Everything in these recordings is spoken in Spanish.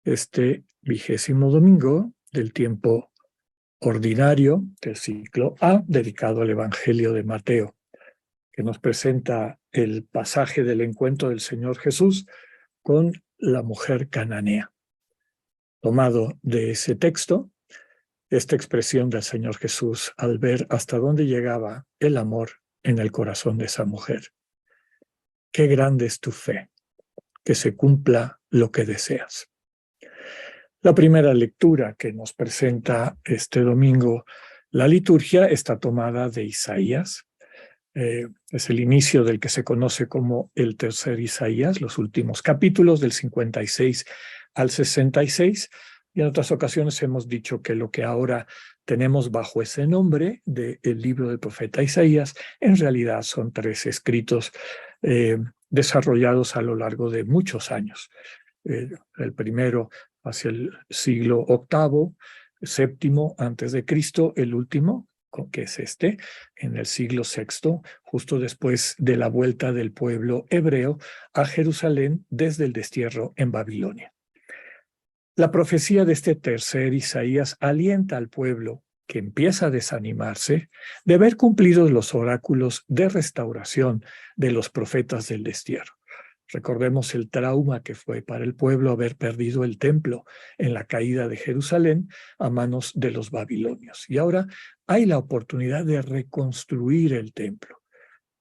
este 20º domingo del tiempo ordinario del ciclo A, dedicado al Evangelio de Mateo, que nos presenta el pasaje del encuentro del Señor Jesús con la mujer cananea. Tomado de ese texto, esta expresión del Señor Jesús al ver hasta dónde llegaba el amor en el corazón de esa mujer. Qué grande es tu fe, que se cumpla lo que deseas. La primera lectura que nos presenta este domingo la liturgia está tomada de Isaías. Es el inicio del que se conoce como el tercer Isaías, los últimos capítulos del 56 al 66. Y en otras ocasiones hemos dicho que lo que ahora tenemos bajo ese nombre del libro del profeta Isaías, en realidad son 3 escritos desarrollados a lo largo de muchos años. El primero hacia el siglo VIII, VII antes de Cristo, el último, que es este, en el siglo VI, justo después de la vuelta del pueblo hebreo a Jerusalén desde el destierro en Babilonia. La profecía de este tercer Isaías alienta al pueblo que empieza a desanimarse de ver cumplidos los oráculos de restauración de los profetas del destierro. Recordemos el trauma que fue para el pueblo haber perdido el templo en la caída de Jerusalén a manos de los babilonios. Y ahora hay la oportunidad de reconstruir el templo.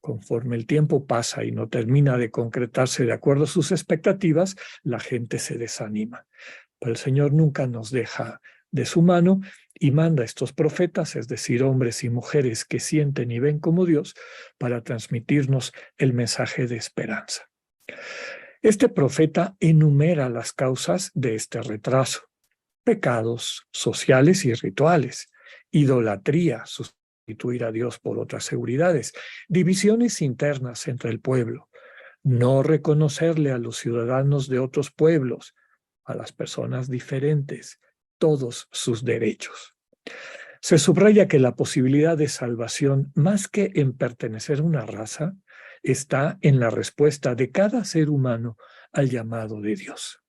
Conforme el tiempo pasa y no termina de concretarse de acuerdo a sus expectativas, la gente se desanima. Pero el Señor nunca nos deja de su mano y manda a estos profetas, es decir, hombres y mujeres que sienten y ven como Dios, para transmitirnos el mensaje de esperanza. Este profeta enumera las causas de este retraso: pecados sociales y rituales, idolatría, sustituir a Dios por otras seguridades, divisiones internas entre el pueblo, no reconocerle a los ciudadanos de otros pueblos, a las personas diferentes, todos sus derechos. Se subraya que la posibilidad de salvación, más que en pertenecer a una raza, está en la respuesta de cada ser humano al llamado de Dios.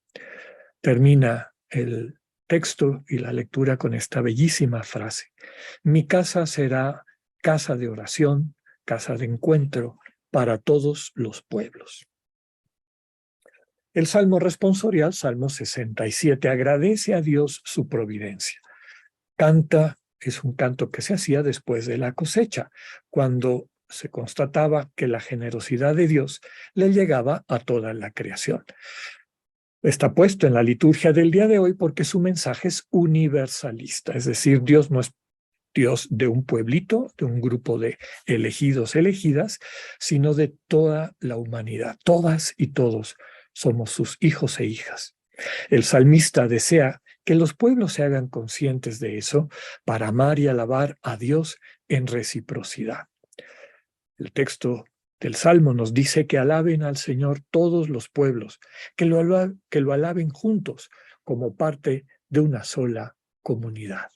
Termina el texto y la lectura con esta bellísima frase: mi casa será casa de oración, casa de encuentro para todos los pueblos. El Salmo responsorial, Salmo 67, agradece a Dios su providencia. Canta, es un canto que se hacía después de la cosecha, cuando se constataba que la generosidad de Dios le llegaba a toda la creación. Está puesto en la liturgia del día de hoy porque su mensaje es universalista, es decir, Dios no es Dios de un pueblito, de un grupo de elegidos, elegidas, sino de toda la humanidad. Todas y todos somos sus hijos e hijas. El salmista desea que los pueblos se hagan conscientes de eso para amar y alabar a Dios en reciprocidad. El texto del Salmo nos dice que alaben al Señor todos los pueblos, que lo alaben juntos como parte de una sola comunidad.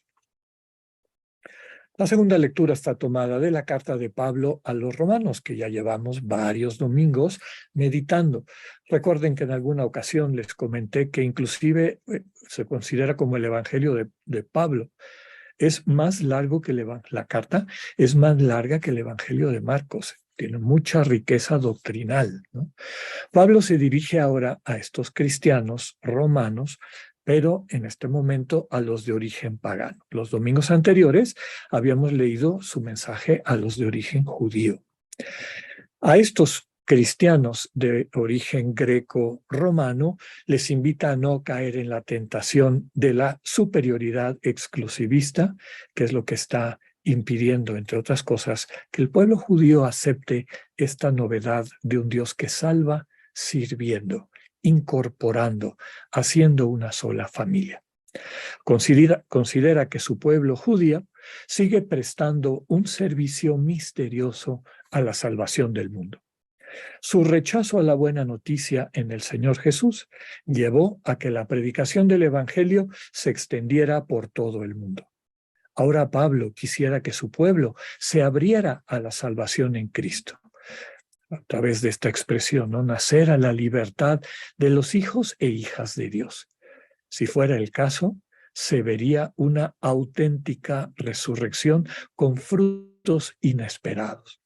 La segunda lectura está tomada de la carta de Pablo a los romanos, que ya llevamos varios domingos meditando. Recuerden que en alguna ocasión les comenté que inclusive se considera como el Evangelio de Pablo. Es más largo que la carta, es más larga que el Evangelio de Marcos. Tiene mucha riqueza doctrinal, ¿no? Pablo se dirige ahora a estos cristianos romanos, pero en este momento a los de origen pagano. Los domingos anteriores habíamos leído su mensaje a los de origen judío. A estos cristianos de origen greco-romano les invita a no caer en la tentación de la superioridad exclusivista, que es lo que está impidiendo, entre otras cosas, que el pueblo judío acepte esta novedad de un Dios que salva sirviendo, incorporando, haciendo una sola familia. Considera que su pueblo judío sigue prestando un servicio misterioso a la salvación del mundo. Su rechazo a la buena noticia en el Señor Jesús llevó a que la predicación del Evangelio se extendiera por todo el mundo. Ahora Pablo quisiera que su pueblo se abriera a la salvación en Cristo, a través de esta expresión, ¿no? Nacer a la libertad de los hijos e hijas de Dios. Si fuera el caso, se vería una auténtica resurrección con frutos inesperados.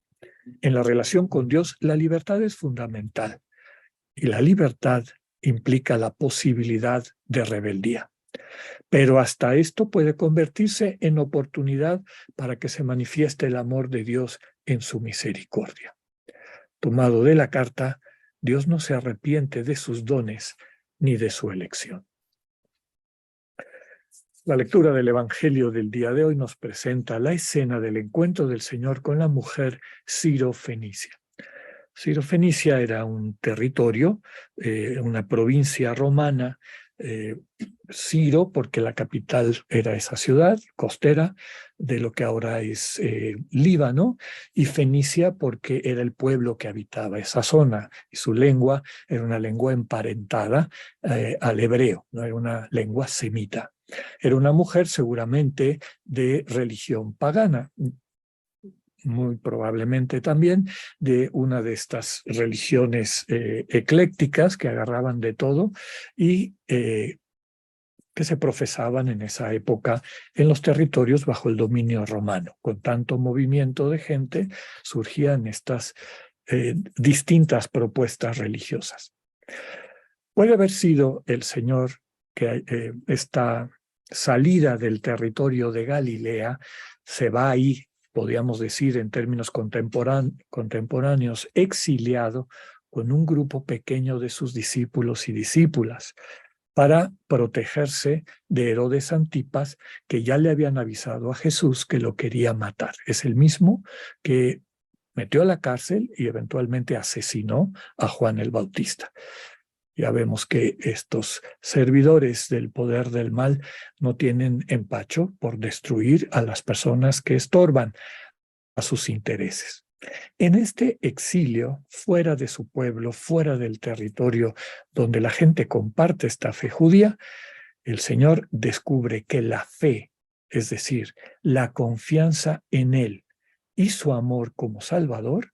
En la relación con Dios, la libertad es fundamental y la libertad implica la posibilidad de rebeldía. Pero hasta esto puede convertirse en oportunidad para que se manifieste el amor de Dios en su misericordia. Tomado de la carta, Dios no se arrepiente de sus dones ni de su elección. La lectura del Evangelio del día de hoy nos presenta la escena del encuentro del Señor con la mujer Ciro-Fenicia. Ciro-Fenicia era un territorio, una provincia romana, Ciro, porque la capital era esa ciudad costera de lo que ahora es Líbano, y Fenicia porque era el pueblo que habitaba esa zona, y su lengua era una lengua emparentada al hebreo, no era una lengua semita. Era una mujer seguramente de religión pagana, muy probablemente también de una de estas religiones eclécticas que agarraban de todo y que se profesaban en esa época en los territorios bajo el dominio romano. Con tanto movimiento de gente surgían estas distintas propuestas religiosas. Puede haber sido el Señor que esta salida del territorio de Galilea se va ahí, podríamos decir en términos contemporáneos, exiliado con un grupo pequeño de sus discípulos y discípulas para protegerse de Herodes Antipas, que ya le habían avisado a Jesús que lo quería matar. Es el mismo que metió a la cárcel y eventualmente asesinó a Juan el Bautista. Ya vemos que estos servidores del poder del mal no tienen empacho por destruir a las personas que estorban a sus intereses. En este exilio, fuera de su pueblo, fuera del territorio donde la gente comparte esta fe judía, el Señor descubre que la fe, es decir, la confianza en Él y su amor como Salvador,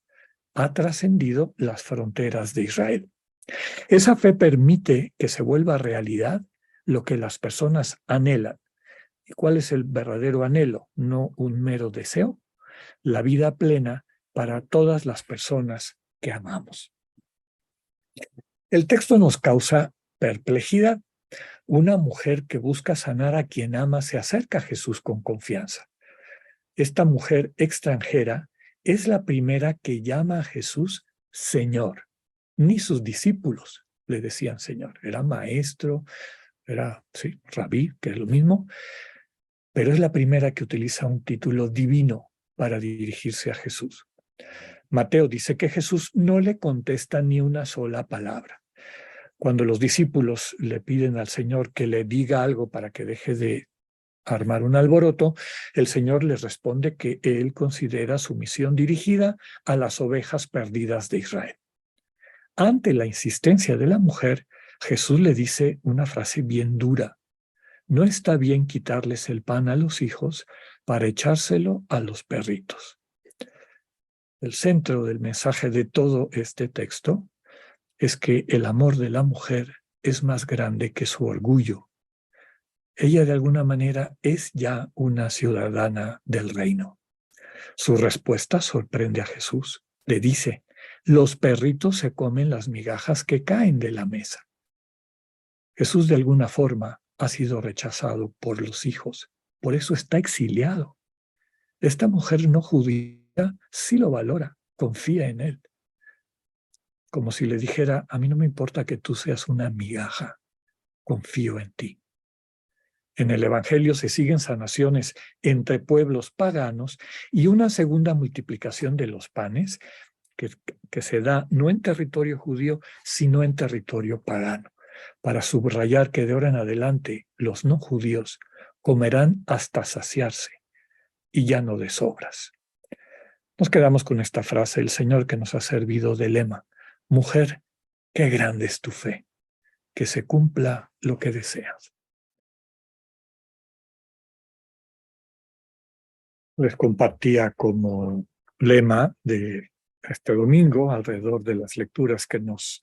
ha trascendido las fronteras de Israel. Esa fe permite que se vuelva realidad lo que las personas anhelan. ¿Y cuál es el verdadero anhelo? No un mero deseo, la vida plena para todas las personas que amamos. El texto nos causa perplejidad. Una mujer que busca sanar a quien ama se acerca a Jesús con confianza. Esta mujer extranjera es la primera que llama a Jesús Señor. Ni sus discípulos le decían Señor. Era maestro, era, sí, rabí, que es lo mismo, pero es la primera que utiliza un título divino para dirigirse a Jesús. Mateo dice que Jesús no le contesta ni una sola palabra. Cuando los discípulos le piden al Señor que le diga algo para que deje de armar un alboroto, el Señor les responde que Él considera su misión dirigida a las ovejas perdidas de Israel. Ante la insistencia de la mujer, Jesús le dice una frase bien dura. No está bien quitarles el pan a los hijos para echárselo a los perritos. El centro del mensaje de todo este texto es que el amor de la mujer es más grande que su orgullo. Ella de alguna manera es ya una ciudadana del reino. Su respuesta sorprende a Jesús. Le dice, los perritos se comen las migajas que caen de la mesa. Jesús de alguna forma ha sido rechazado por los hijos. Por eso está exiliado. Esta mujer no judía sí lo valora, confía en él. Como si le dijera, a mí no me importa que tú seas una migaja, confío en ti. En el Evangelio se siguen sanaciones entre pueblos paganos y una segunda multiplicación de los panes que se da no en territorio judío, sino en territorio pagano, para subrayar que de ahora en adelante los no judíos comerán hasta saciarse y ya no de sobras. Nos quedamos con esta frase, el Señor que nos ha servido de lema. Mujer, qué grande es tu fe, que se cumpla lo que deseas. Les compartía como lema de este domingo, alrededor de las lecturas que nos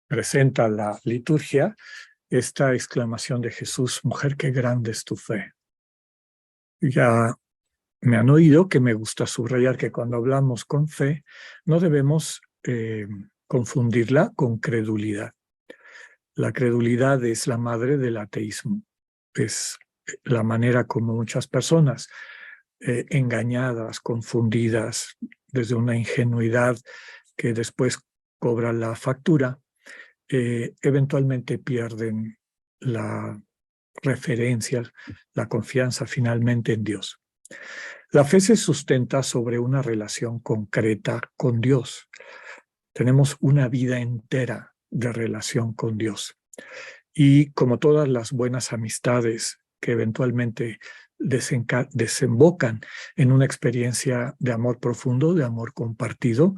presenta la liturgia, esta exclamación de Jesús: mujer, qué grande es tu fe. Ya me han oído que me gusta subrayar que cuando hablamos con fe no debemos confundirla con credulidad. La credulidad es la madre del ateísmo. Es la manera como muchas personas engañadas, confundidas, desde una ingenuidad que después cobra la factura, eventualmente pierden la referencia, la confianza finalmente en Dios. La fe se sustenta sobre una relación concreta con Dios. Tenemos una vida entera de relación con Dios. Y como todas las buenas amistades que eventualmente desembocan en una experiencia de amor profundo, de amor compartido,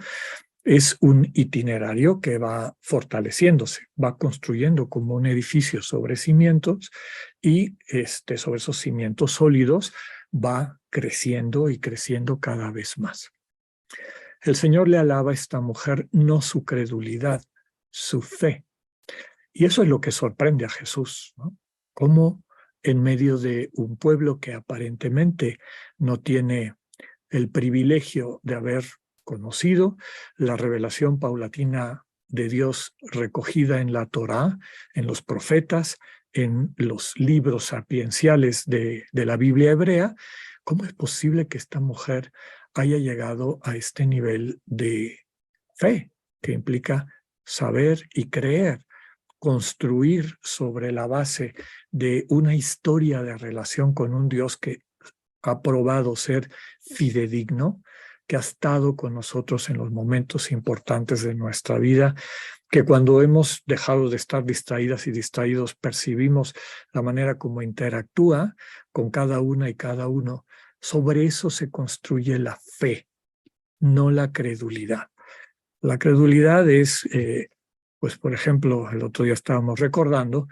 es un itinerario que va fortaleciéndose, va construyendo como un edificio sobre cimientos y sobre esos cimientos sólidos va creciendo y creciendo cada vez más. El Señor le alaba a esta mujer no su credulidad, su fe. Y eso es lo que sorprende a Jesús, ¿no? Cómo en medio de un pueblo que aparentemente no tiene el privilegio de haber conocido la revelación paulatina de Dios recogida en la Torá, en los profetas, en los libros sapienciales de la Biblia hebrea, ¿cómo es posible que esta mujer haya llegado a este nivel de fe que implica saber y creer, construir sobre la base de una historia de relación con un Dios que ha probado ser fidedigno, que ha estado con nosotros en los momentos importantes de nuestra vida, que cuando hemos dejado de estar distraídas y distraídos percibimos la manera como interactúa con cada una y cada uno. Sobre eso se construye la fe, no la credulidad. La credulidad es, pues por ejemplo, el otro día estábamos recordando,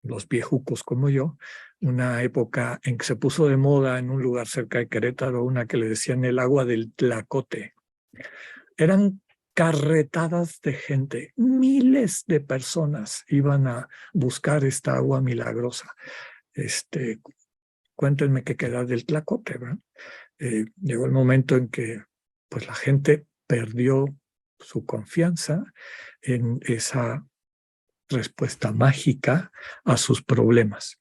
los viejucos como yo, una época en que se puso de moda en un lugar cerca de Querétaro, una que le decían el agua del Tlacote. Eran carretadas de gente, miles de personas iban a buscar esta agua milagrosa. Cuéntenme qué queda del Tlacote, ¿verdad? Llegó el momento en que pues, la gente perdió su confianza en esa respuesta mágica a sus problemas.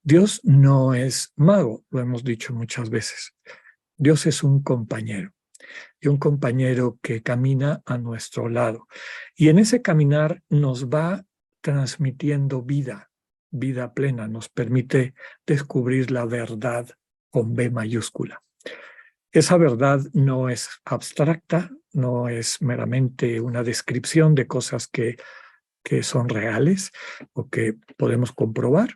Dios no es mago, lo hemos dicho muchas veces. Dios es un compañero, y un compañero que camina a nuestro lado. Y en ese caminar nos va transmitiendo vida, vida plena, nos permite descubrir la verdad con B mayúscula. Esa verdad no es abstracta, no es meramente una descripción de cosas que son reales o que podemos comprobar.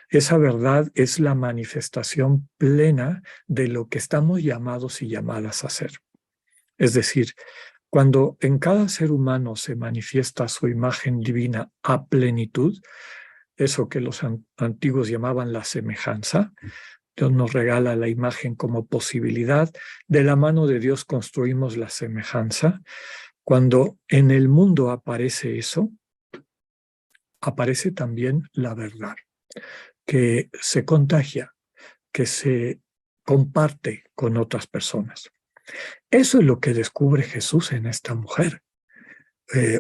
Esa verdad es la manifestación plena de lo que estamos llamados y llamadas a ser. Es decir, cuando en cada ser humano se manifiesta su imagen divina a plenitud, eso que los antiguos llamaban la semejanza, Dios nos regala la imagen como posibilidad, de la mano de Dios construimos la semejanza. Cuando en el mundo aparece eso, aparece también la verdad, que se contagia, que se comparte con otras personas. Eso es lo que descubre Jesús en esta mujer.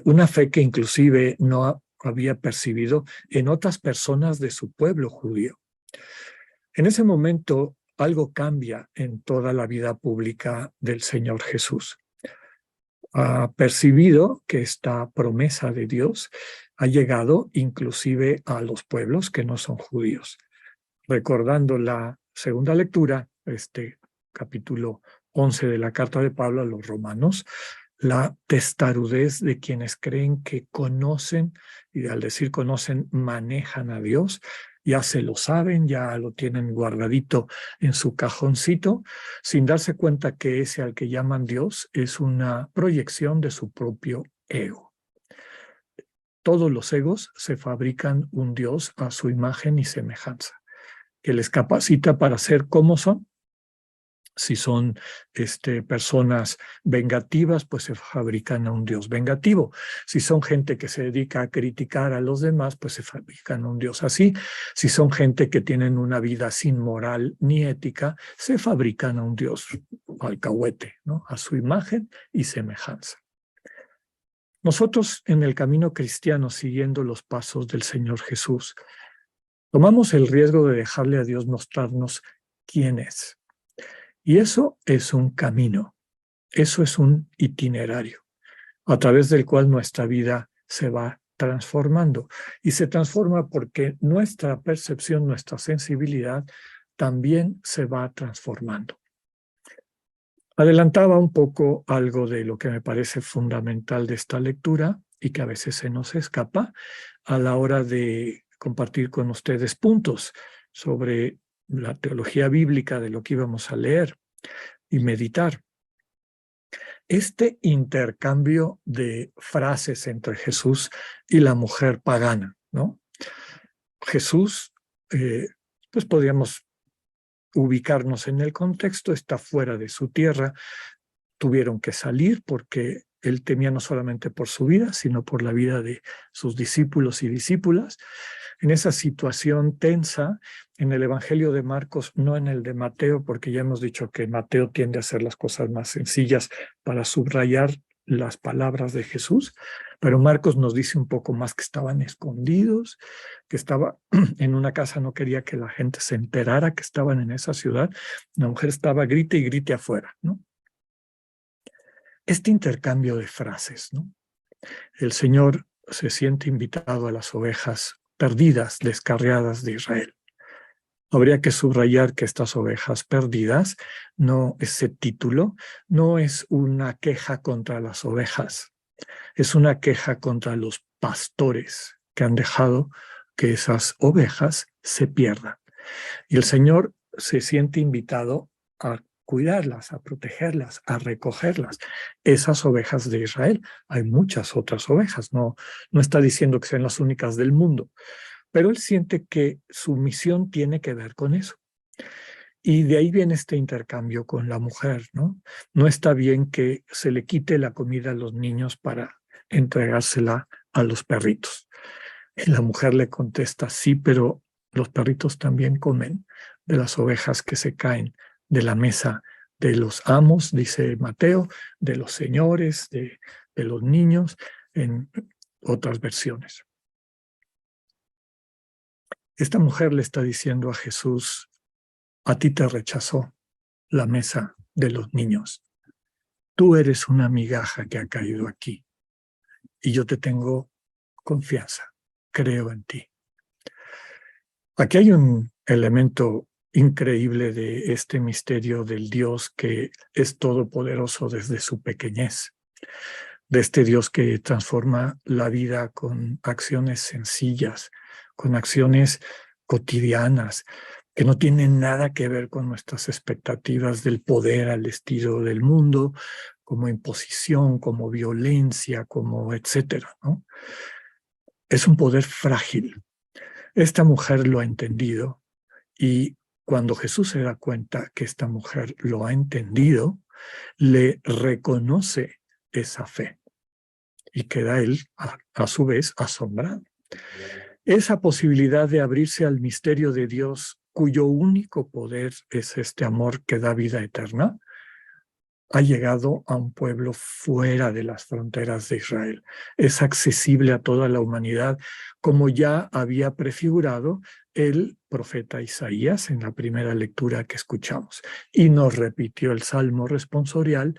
Una fe que inclusive no había percibido en otras personas de su pueblo judío. En ese momento algo cambia en toda la vida pública del Señor Jesús. Ha percibido que esta promesa de Dios ha llegado inclusive a los pueblos que no son judíos. Recordando la segunda lectura, capítulo 11 de la carta de Pablo a los romanos, la testarudez de quienes creen que conocen, y al decir conocen, manejan a Dios, ya se lo saben, ya lo tienen guardadito en su cajoncito, sin darse cuenta que ese al que llaman Dios es una proyección de su propio ego. Todos los egos se fabrican un Dios a su imagen y semejanza, que les capacita para ser como son, Si son personas vengativas, pues se fabrican a un Dios vengativo. Si son gente que se dedica a criticar a los demás, pues se fabrican a un Dios así. Si son gente que tienen una vida sin moral ni ética, se fabrican a un Dios alcahuete, ¿no? A su imagen y semejanza. Nosotros en el camino cristiano, siguiendo los pasos del Señor Jesús, tomamos el riesgo de dejarle a Dios mostrarnos quién es. Y eso es un camino, eso es un itinerario, a través del cual nuestra vida se va transformando. Y se transforma porque nuestra percepción, nuestra sensibilidad también se va transformando. Adelantaba un poco algo de lo que me parece fundamental de esta lectura y que a veces se nos escapa a la hora de compartir con ustedes puntos sobre la teología bíblica de lo que íbamos a leer y meditar. Este intercambio de frases entre Jesús y la mujer pagana, ¿no? Jesús, pues podríamos ubicarnos en el contexto, está fuera de su tierra, tuvieron que salir porque él temía no solamente por su vida, sino por la vida de sus discípulos y discípulas. En esa situación tensa, en el Evangelio de Marcos, no en el de Mateo, porque ya hemos dicho que Mateo tiende a hacer las cosas más sencillas para subrayar las palabras de Jesús, pero Marcos nos dice un poco más que estaban escondidos, que estaba en una casa, no quería que la gente se enterara que estaban en esa ciudad. La mujer estaba grite y grite afuera, ¿no? Este intercambio de frases, ¿no? El Señor se siente invitado a las ovejas perdidas, descarriadas de Israel. Habría que subrayar que estas ovejas perdidas, no, ese título, no es una queja contra las ovejas, es una queja contra los pastores que han dejado que esas ovejas se pierdan. Y el Señor se siente invitado a cuidarlas, a protegerlas, a recogerlas. Esas ovejas de Israel. Hay muchas otras ovejas, no está diciendo que sean las únicas del mundo, pero él siente que su misión tiene que ver con eso. Y de ahí viene este intercambio con la mujer, ¿no? No está bien que se le quite la comida a los niños para entregársela a los perritos. Y la mujer le contesta, sí, pero los perritos también comen de las ovejas que se caen de la mesa de los amos, dice Mateo, de los señores, de los niños, en otras versiones. Esta mujer le está diciendo a Jesús, a ti te rechazó la mesa de los niños. Tú eres una migaja que ha caído aquí y yo te tengo confianza, creo en ti. Aquí hay un elemento increíble de este misterio del Dios que es todopoderoso desde su pequeñez, de este Dios que transforma la vida con acciones sencillas, con acciones cotidianas, que no tienen nada que ver con nuestras expectativas del poder al estilo del mundo, como imposición, como violencia, como etcétera, ¿no? Es un poder frágil. Esta mujer lo ha entendido y cuando Jesús se da cuenta que esta mujer lo ha entendido, le reconoce esa fe y queda él a su vez asombrado. Esa posibilidad de abrirse al misterio de Dios, cuyo único poder es este amor que da vida eterna, ha llegado a un pueblo fuera de las fronteras de Israel. Es accesible a toda la humanidad, como ya había prefigurado el profeta Isaías en la primera lectura que escuchamos. Y nos repitió el Salmo responsorial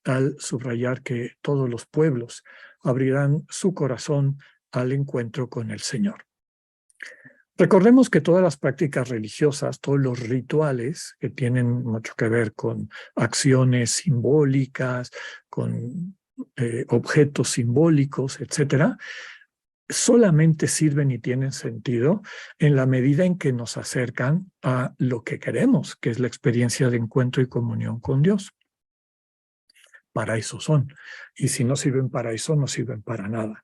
al subrayar que todos los pueblos abrirán su corazón al encuentro con el Señor. Recordemos que todas las prácticas religiosas, todos los rituales que tienen mucho que ver con acciones simbólicas, con objetos simbólicos, etcétera, solamente sirven y tienen sentido en la medida en que nos acercan a lo que queremos, que es la experiencia de encuentro y comunión con Dios. Para eso son. Y si no sirven para eso, no sirven para nada.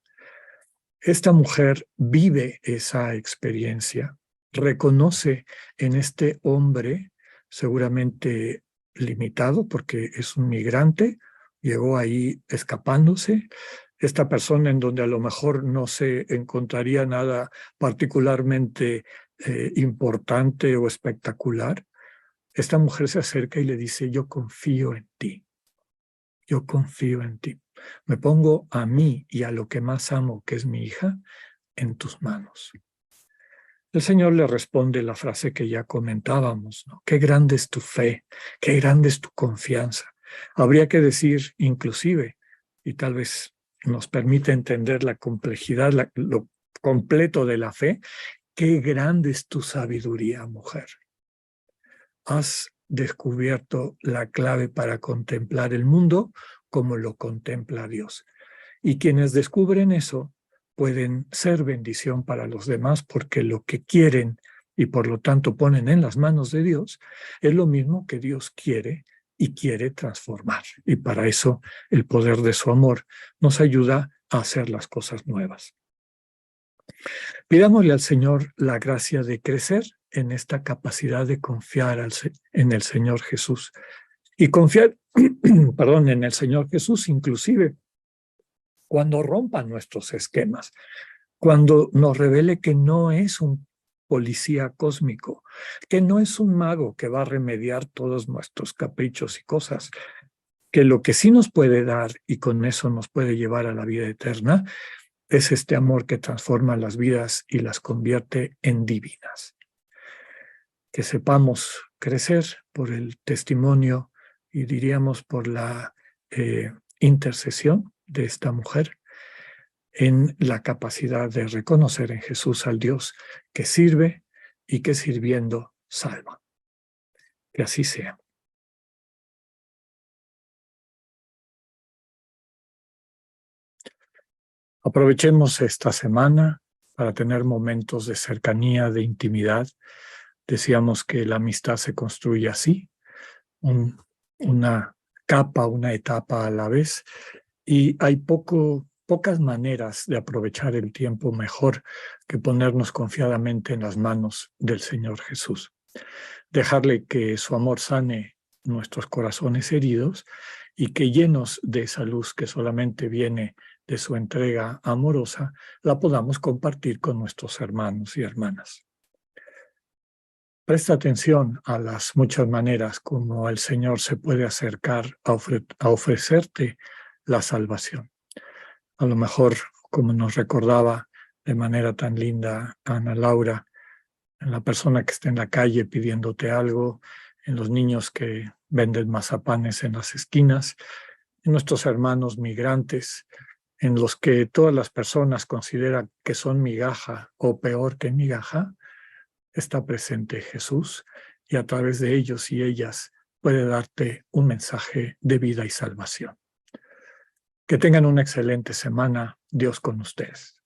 Esta mujer vive esa experiencia, reconoce en este hombre seguramente limitado porque es un migrante, llegó ahí escapándose. Esta persona en donde a lo mejor no se encontraría nada particularmente importante o espectacular, esta mujer se acerca y le dice, yo confío en ti, yo confío en ti. Me pongo a mí y a lo que más amo, que es mi hija, en tus manos. El Señor le responde la frase que ya comentábamos, ¿no? Qué grande es tu fe, qué grande es tu confianza. Habría que decir, inclusive, y tal vez nos permite entender la complejidad, lo completo de la fe, qué grande es tu sabiduría, mujer. Has descubierto la clave para contemplar el mundo como lo contempla Dios. Y quienes descubren eso pueden ser bendición para los demás porque lo que quieren y por lo tanto ponen en las manos de Dios es lo mismo que Dios quiere y quiere transformar. Y para eso el poder de su amor nos ayuda a hacer las cosas nuevas. Pidámosle al Señor la gracia de crecer en esta capacidad de confiar en el Señor Jesús y confiar, perdón, en el Señor Jesús inclusive cuando rompan nuestros esquemas, cuando nos revele que no es un policía cósmico, que no es un mago que va a remediar todos nuestros caprichos y cosas, que lo que sí nos puede dar y con eso nos puede llevar a la vida eterna es este amor que transforma las vidas y las convierte en divinas. Que sepamos crecer por el testimonio y diríamos por la intercesión de esta mujer en la capacidad de reconocer en Jesús al Dios que sirve y que sirviendo salva. Que así sea. Aprovechemos esta semana para tener momentos de cercanía, de intimidad. Decíamos que la amistad se construye así, una capa, una etapa a la vez, y hay pocas maneras de aprovechar el tiempo mejor que ponernos confiadamente en las manos del Señor Jesús. Dejarle que su amor sane nuestros corazones heridos y que llenos de esa luz que solamente viene de su entrega amorosa, la podamos compartir con nuestros hermanos y hermanas. Presta atención a las muchas maneras como el Señor se puede acercar a ofrecerte la salvación. A lo mejor, como nos recordaba de manera tan linda Ana Laura, en la persona que está en la calle pidiéndote algo, en los niños que venden mazapanes en las esquinas, en nuestros hermanos migrantes, en los que todas las personas consideran que son migaja o peor que migaja, está presente Jesús y a través de ellos y ellas puede darte un mensaje de vida y salvación. Que tengan una excelente semana. Dios con ustedes.